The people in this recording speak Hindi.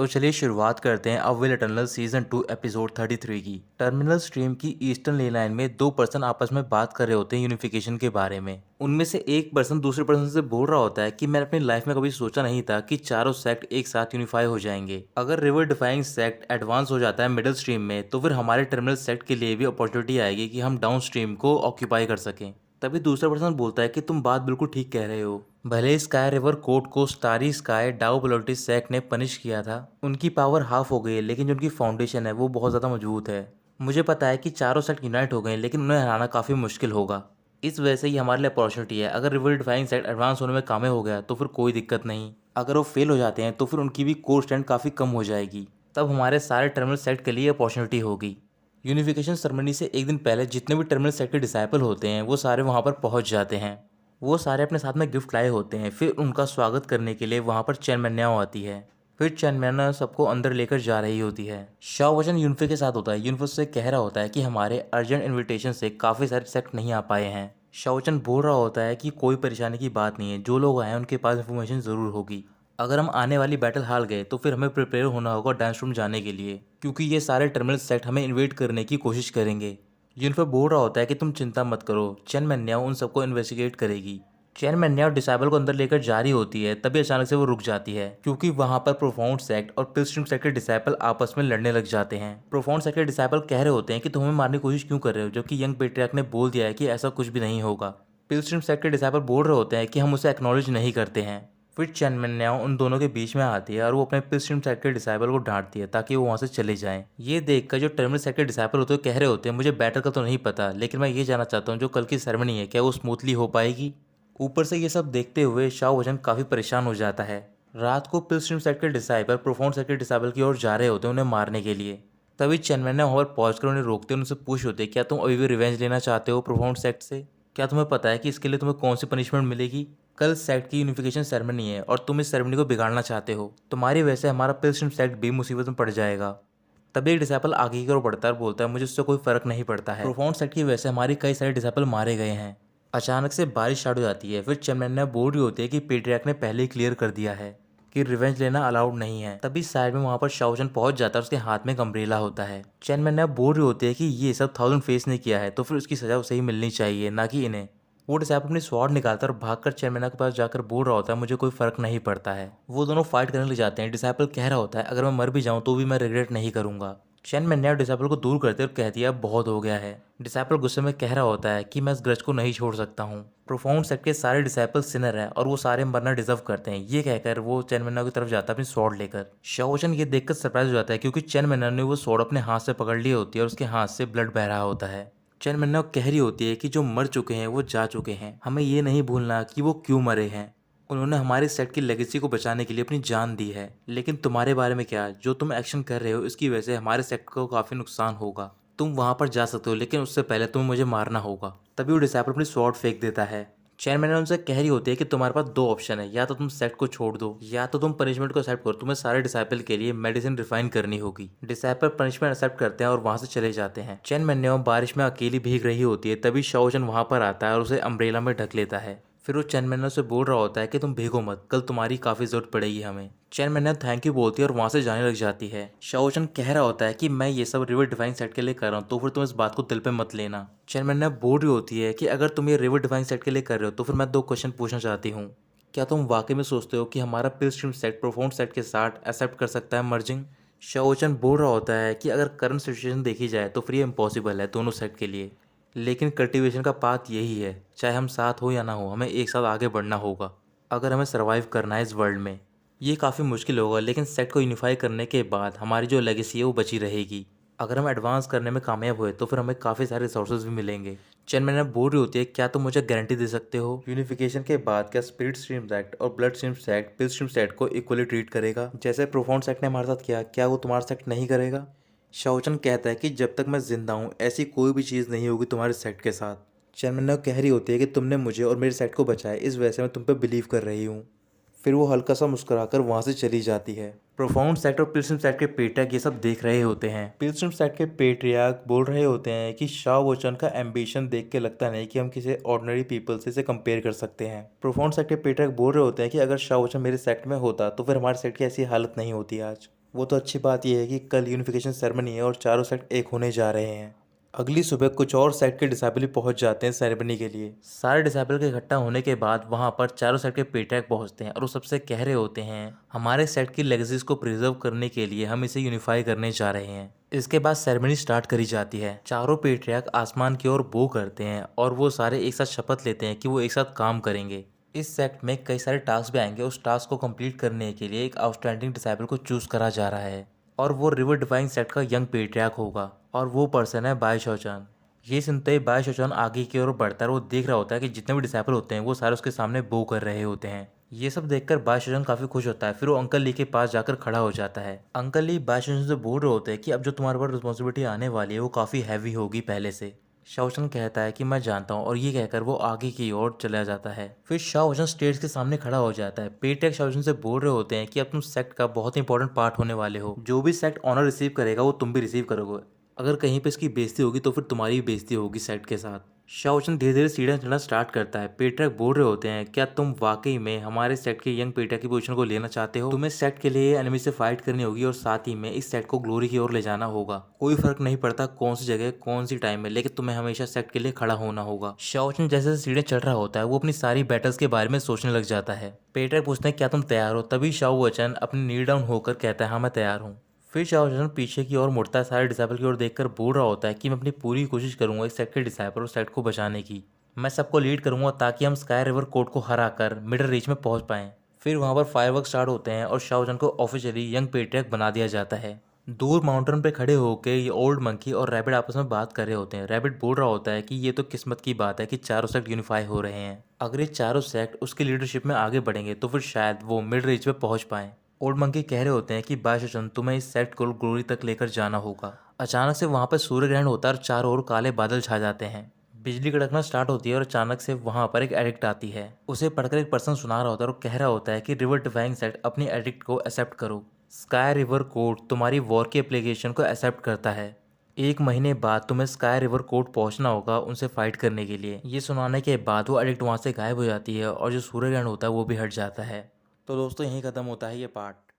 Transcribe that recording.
तो चलिए शुरुआत करते हैं अवेल टनल सीजन 2 एपिसोड 33 की। टर्मिनल स्ट्रीम की ईस्टर्न ले लाइन में दो पर्सन आपस में बात कर रहे होते हैं यूनिफिकेशन के बारे में। उनमें से एक पर्सन दूसरे पर्सन से बोल रहा होता है कि मैंने अपनी लाइफ में कभी सोचा नहीं था कि चारों सेक्ट एक साथ यूनिफाई हो जाएंगे। अगर रिवर डिफाइंग सेक्ट एडवांस हो जाता है मिडिल स्ट्रीम में तो फिर हमारे टर्मिनल सेक्ट के लिए भी अपॉर्चुनिटी आएगी कि हम डाउन स्ट्रीम को ऑक्यूपाई कर सकें। तभी दूसरा पर्सन बोलता है कि तुम बात बिल्कुल ठीक कह रहे हो। भले स्काई रिवर कोर्ट को स्टारी स्काई डाउ पोलरिटी सेक्ट ने पनिश किया था, उनकी पावर हाफ हो गई है, लेकिन जो उनकी फाउंडेशन है वो बहुत ज़्यादा मजबूत है। मुझे पता है कि चारों सेक्ट यूनाइट हो गए हैं, लेकिन उन्हें हराना काफ़ी मुश्किल होगा। इस वजह से ही हमारे लिए अपॉर्चुनिटी है। अगर रिवर डिफाइंग सेक्ट एडवांस होने में कामयाब हो गया तो फिर कोई दिक्कत नहीं। अगर वो फेल हो जाते हैं तो फिर उनकी भी कोर स्ट्रेंथ काफ़ी कम हो जाएगी। तब हमारे सारे टर्मिनल सेक्ट के लिए अपॉर्चुनिटी होगी। यूनिफिकेशन सेरेमनी से एक दिन पहले जितने भी टर्मिनल सेक्ट के डिसाइपल होते हैं वो सारे वहाँ पर पहुँच जाते हैं। वो सारे अपने साथ में गिफ्ट लाए होते हैं। फिर उनका स्वागत करने के लिए वहाँ पर चैन मैन्याओ आती है। फिर चैन मैन्याओ सबको अंदर लेकर जा रही होती है। शाओ वचन यूनिफे के साथ होता है। यूनिफे से कह रहा होता है कि हमारे अर्जेंट इनविटेशन से काफ़ी सारे सेक्ट नहीं आ पाए हैं। शाओ वचन बोल रहा होता है कि कोई परेशानी की बात नहीं है, जो लोग आए हैं उनके पास इन्फॉर्मेशन ज़रूर होगी। अगर हम आने वाली बैटल हार गए तो फिर हमें प्रिपेयर होना होगा डांस रूम जाने के लिए, क्योंकि ये सारे टर्मिनल सेक्ट हमें इन्वेट करने की कोशिश करेंगे। यूनिफे बोल रहा होता है कि तुम चिंता मत करो, चैन मैन्याओ उन सबको इन्वेस्टिगेट करेगी। चैन मैन्याओ डिसाइबल को अंदर लेकर जा रही होती है, तभी अचानक से वो रुक जाती है क्योंकि वहां पर प्रोफाउंड सेक्ट और पिलस्ट्रीम सेक्ट के डिसाइपल आपस में लड़ने लग जाते हैं। प्रोफाउंड सेक्ट के डिसाइपल कह रहे होते हैं कि तुम हमें मारने की कोशिश क्यों कर रहे हो, जबकि यंग पेट्रियार्क ने बोल दिया है कि ऐसा कुछ भी नहीं होगा। पिलस्ट्रीम सेक्ट के डिसाइपल बोल रहे होते हैं कि हम उसे एक्नॉलेज नहीं करते हैं। फिर चैन मैन्याओ उन दोनों के बीच में आती है और वो अपने पिलस्ट्रीम सेक्ट के डिसाइपल को डांटती है ताकि वो वहाँ से चले जाएं। ये देखकर जो टर्मिनल सेक्ट के डिसाइपल होते हैं कह रहे होते हैं मुझे बैटल का तो नहीं पता, लेकिन मैं ये जानना चाहता हूँ जो कल की सेरेमनी है क्या वो स्मूथली हो पाएगी। ऊपर से ये सब देखते हुए शाओ वचन काफ़ी परेशान हो जाता है। रात को पिलस्ट्रीम सेक्ट के डिसाइपल प्रोफाउंड सेक्ट के डिसाइपल की ओर जा रहे होते हैं उन्हें मारने के लिए। तभी चैन मैन्याओ वहाँ पर पहुँच कर उन्हें रोकते हैं, उनसे पूछ होते हैं क्या तुम अभी भी रिवेंज लेना चाहते हो प्रोफाउंड सेक्ट से। क्या तुम्हें पता है कि इसके लिए तुम्हें कौन सी पनिशमेंट मिलेगी। कल सेक्ट की यूनिफिकेशन सेरेमनी है और तुम इस सेरेमनी को बिगाड़ना चाहते हो। तुम्हारी वजह से हमारा पिलस्ट्रीम सेक्ट भी मुसीबत में पड़ जाएगा। तभी एक डिसाइपल आगे की ओर बढ़ता है और बोलता है मुझे उससे कोई फर्क नहीं पड़ता है। प्रोफाउंड सेक्ट की वजह से हमारी कई सारे डिसाइपल मारे गए हैं। अचानक से बारिश स्टार्ट हो जाती है। फिर चैन बोल रही होती है कि पेट्रियार्क ने पहले ही क्लियर कर दिया है कि रिवेंज लेना अलाउड नहीं है। तभी साइड में वहाँ पर शाओ वचन पहुंच जाता है, उसके हाथ में एक अम्ब्रेला होता है। चैन मैन्याओ बोल रही होती है कि ये सब 1000 फेस ने किया है तो फिर उसकी सजा उसे ही मिलनी चाहिए, ना कि इन्हें। वो डिसाइपल अपनी स्वॉर्ड निकालता है और भागकर चैन मैन्याओ के पास जाकर बोल रहा होता है मुझे कोई फर्क नहीं पड़ता है। वो दोनों फाइट करने लग जाते हैं। डिसाइपल कह रहा होता है अगर मैं मर भी जाऊं तो भी मैं रिग्रेट नहीं करूंगा। चैन मैन्याओ डिसाइपल को दूर करते और कहती है अब बहुत हो गया है। डिसाइपल गुस्से में कह रहा होता है कि मैं इस ग्रज को नहीं छोड़ सकता हूँ। प्रोफाउंड सेक्ट के सारे डिसाइपल सिनर हैं और वो सारे मरना डिजर्व करते हैं। ये कहकर वो चैन मैन्याओ की तरफ जाता है अपनी स्वॉर्ड लेकर। शाओ वचन ये देखकर सरप्राइज हो जाता है क्योंकि चैन मैन्याओ ने वो स्वॉर्ड अपने हाथ से पकड़ ली होती है और उसके हाथ से ब्लड बह रहा होता है। चैन मैन्याओ कह रही होती है कि जो मर चुके हैं वो जा चुके हैं, हमें ये नहीं भूलना कि वो क्यों मरे हैं। उन्होंने हमारे सेट की लेगेसी को बचाने के लिए अपनी जान दी है। लेकिन तुम्हारे बारे में क्या, जो तुम एक्शन कर रहे हो इसकी वजह से हमारे सेट को काफ़ी नुकसान होगा। तुम वहाँ पर जा सकते हो लेकिन उससे पहले तुम्हें मुझे मारना होगा। तभी वो डिसाइपल अपनी स्वॉर्ड फेंक देता है। चैन मैन्याओ उनसे कह रही होती है कि तुम्हारे पास दो ऑप्शन है, या तो तुम सेट को छोड़ दो या तो तुम पनिशमेंट को एक्सेप्ट करो। तुम्हें सारे डिसाइपल के लिए मेडिसिन रिफाइन करनी होगी। डिसाइपल पनिशमेंट एक्सेप्ट करते हैं और वहां से चले जाते हैं। चैन मैन्याओ बारिश में अकेली भीग रही होती है, तभी शाओ वचन वहां पर आता है और उसे अम्ब्रेला में ढक लेता है। फिर वो चैन मैन्याओ से बोल रहा होता है कि तुम भीगो मत, कल तुम्हारी काफ़ी ज़रूरत पड़ेगी हमें। चैन मैन्याओ थैंक यू बोलती है और वहाँ से जाने लग जाती है। शाओ वचन कह रहा होता है कि मैं ये सब रिवर डिफाइंग सेट के लिए कर रहा हूँ तो फिर तुम इस बात को दिल पे मत लेना। चैन मैन्याओ बोल रही होती है कि अगर तुम ये रिवर डिफाइंग सेट के लिए कर रहे हो तो फिर मैं दो क्वेश्चन पूछना चाहती हूँ। क्या तुम वाकई में सोचते हो कि हमारा पिलस्ट्रीम सेट प्रोफाउंड सेट के साथ एक्सेप्ट कर सकता है मर्जिंग। शाओ वचन बोल रहा होता है कि अगर करंट सिचुएशन देखी जाए तो फिर ये इम्पॉसिबल है दोनों सेट के लिए। लेकिन कल्टीवेशन का पाथ यही है, चाहे हम साथ हो या ना हो हमें एक साथ आगे बढ़ना होगा अगर हमें सर्वाइव करना है इस वर्ल्ड में। ये काफ़ी मुश्किल होगा लेकिन सेट को यूनिफाई करने के बाद हमारी जो लेगेसी है वो बची रहेगी। अगर हम एडवांस करने में कामयाब हुए तो फिर हमें काफ़ी सारे रिसोर्सेज भी मिलेंगे। चैन मैन्याओ बोल रही होती है क्या तुम मुझे गारंटी दे सकते हो यूनिफिकेशन के बाद क्या स्पिरिट स्ट्रीम सेक्ट और ब्लड स्ट्रीम सेक्ट पिल स्ट्रीम सेक्ट को इक्वली ट्रीट करेगा, जैसे प्रोफाउंड सेक्ट ने हमारे साथ किया, क्या वो तुम्हारा सेक्ट नहीं करेगा। शाओ वचन कहता है कि जब तक मैं जिंदा हूँ ऐसी कोई भी चीज़ नहीं होगी तुम्हारे सेट के साथ। चैन मैन्याओ कह रही होती है कि तुमने मुझे और मेरे सेट को बचाया, इस वजह से मैं तुम पे बिलीव कर रही हूँ। फिर वो हल्का सा मुस्कुराकर वहाँ से चली जाती है। प्रोफाउंड सेक्ट और पिलस्ट्रीम सेक्ट के पेट्रियार्क ये सब देख रहे होते हैं। पिलस्ट्रीम सेक्ट के पेट्रियार्क बोल रहे होते हैं कि शाओ वचन का एम्बिशन देख के लगता नहीं कि हम किसी ऑर्डिनरी पीपल से इसे कंपेयर कर सकते हैं। प्रोफाउंड सेक्ट के पेट्रियार्क बोल रहे होते हैं कि अगर शाओ वचन मेरे सेक्ट में होता तो फिर हमारे सेक्ट की ऐसी हालत नहीं होती आज। वो तो अच्छी बात यह है कि कल यूनिफिकेशन सेरेमनी है और चारों सेक्ट एक होने जा रहे हैं। अगली सुबह कुछ और सेक्ट के डिसाइबल भी पहुंच जाते हैं सेरेमनी के लिए। सारे डिसाइबल के इकट्ठा होने के बाद वहां पर चारों सेक्ट के पेट्रियार्क पहुंचते हैं और वो सबसे कह रहे होते हैं, हमारे सेक्ट की लेगेसीज को प्रिजर्व करने के लिए हम इसे यूनिफाई करने जा रहे हैं। इसके बाद सेरेमनी स्टार्ट करी जाती है। चारों पेट्रियार्क आसमान की ओर बो करते हैं और वो सारे एक साथ शपथ लेते हैं कि वो एक साथ काम करेंगे। इस सेक्ट में कई सारे टास्क भी आएंगे। उस टास्क को कंप्लीट करने के लिए एक आउटस्टैंडिंग डिसाइबल को चूज करा जा रहा है और वो रिवर डिफाइंग सेक्ट का यंग पेट्रियार्क होगा और वो पर्सन है बाय शौचान। ये सुनते ही बाय शौचान आगे की ओर बढ़ता है और वो देख रहा होता है कि जितने भी डिसाइबल होते हैं वो सारे उसके सामने बो कर रहे होते हैं। ये सब देखकर बाय शौचान काफी खुश होता है। फिर वो अंकल ली के पास जाकर खड़ा हो जाता है। अंकल ली बाय शौचान से बोल रहे होते हैं कि अब जो तुम्हारे ऊपर रिस्पॉन्सिबिलिटी आने वाली है वो काफी हैवी होगी पहले से। शाओचन कहता है कि मैं जानता हूँ और ये कहकर वो आगे की ओर चला जाता है। फिर शाओचन स्टेज के सामने खड़ा हो जाता है। पेट्रियार्क शाओचन से बोल रहे होते हैं कि अब तुम सेक्ट का बहुत इंपॉर्टेंट पार्ट होने वाले हो। जो भी सेक्ट ऑनर रिसीव करेगा वो तुम भी रिसीव करोगे। अगर कहीं पे इसकी बेइज्जती होगी तो फिर तुम्हारी भी बेइज्जती होगी सेक्ट के साथ। शाओचन धीरे धीरे सीढ़ियां चढ़ना स्टार्ट करता है। पेट्रियार्क बोल रहे होते हैं, क्या तुम वाकई में हमारे सेक्ट के यंग पेट्रियार्क की पोजीशन को लेना चाहते हो? तुम्हें सेक्ट के लिए एनिमी से फाइट करनी होगी और साथ ही में इस सेक्ट को ग्लोरी की ओर ले जाना होगा। कोई फर्क नहीं पड़ता कौन सी जगह कौन सी टाइम में, लेकिन तुम्हें हमेशा सेक्ट के लिए खड़ा होना होगा। शाओचन जैसे जैसे सीढ़ियां चढ़ रहा होता है वो अपनी सारी बैटल्स के बारे में सोचने लग जाता है। पेट्रियार्क पूछते हैं, क्या तुम तैयार हो? तभी शाओचन अपनी नील डाउन होकर कहता है, हाँ मैं तैयार हूँ। फिर शाओचन पीछे की ओर मुड़ता है। सारे डिसाइबल की ओर देखकर बोल रहा होता है कि मैं अपनी पूरी कोशिश करूंगा इस सेक्ट के डिसाइबल और सेक्ट को बचाने की। मैं सबको लीड करूंगा ताकि हम स्काई रिवर कोर्ट को हराकर मिडल रीच में पहुंच पाएं। फिर वहां पर फायरवर्क स्टार्ट होते हैं और शाओचन को ऑफिशियली यंग पेट्रियार्क बना दिया जाता है। दूर माउंटेन पे खड़े होकर ये ओल्ड मंकी और रैबिट आपस में बात कर रहे होते हैं। रैबिट बोल रहा होता है कि ये तो किस्मत की बात है कि चारों सेक्ट यूनिफाई हो रहे हैं। अगर ये चारों सेक्ट उसकी लीडरशिप में आगे बढ़ेंगे तो फिर शायद वो मिड रीच में पहुंच पाएं। ओल्ड मंकी कह रहे होते हैं कि बाय शौचन तुम्हें इस सेक्ट को ग्लोरी तक लेकर जाना होगा। अचानक से वहां पर सूर्य ग्रहण होता है और चारों ओर काले बादल छा जाते हैं। बिजली कड़कना स्टार्ट होती है और अचानक से वहां पर एक एडिक्ट आती है। उसे पढ़कर एक पर्सन सुना रहा होता है और कह रहा होता है कि रिवर डिफाइंग सेक्ट अपनी एडिक्ट को एक्सेप्ट करो। स्काई रिवर कोर्ट तुम्हारी वॉर की एप्लीकेशन को एक्सेप्ट करता है। 1 महीने बाद तुम्हें स्काई रिवर कोर्ट पहुंचना होगा उनसे फाइट करने के लिए। ये सुनाने के बाद वो एडिक्ट वहां से गायब हो जाती है और जो सूर्य ग्रहण होता है वो भी हट जाता है। तो दोस्तों यहीं खत्म होता है ये पार्ट।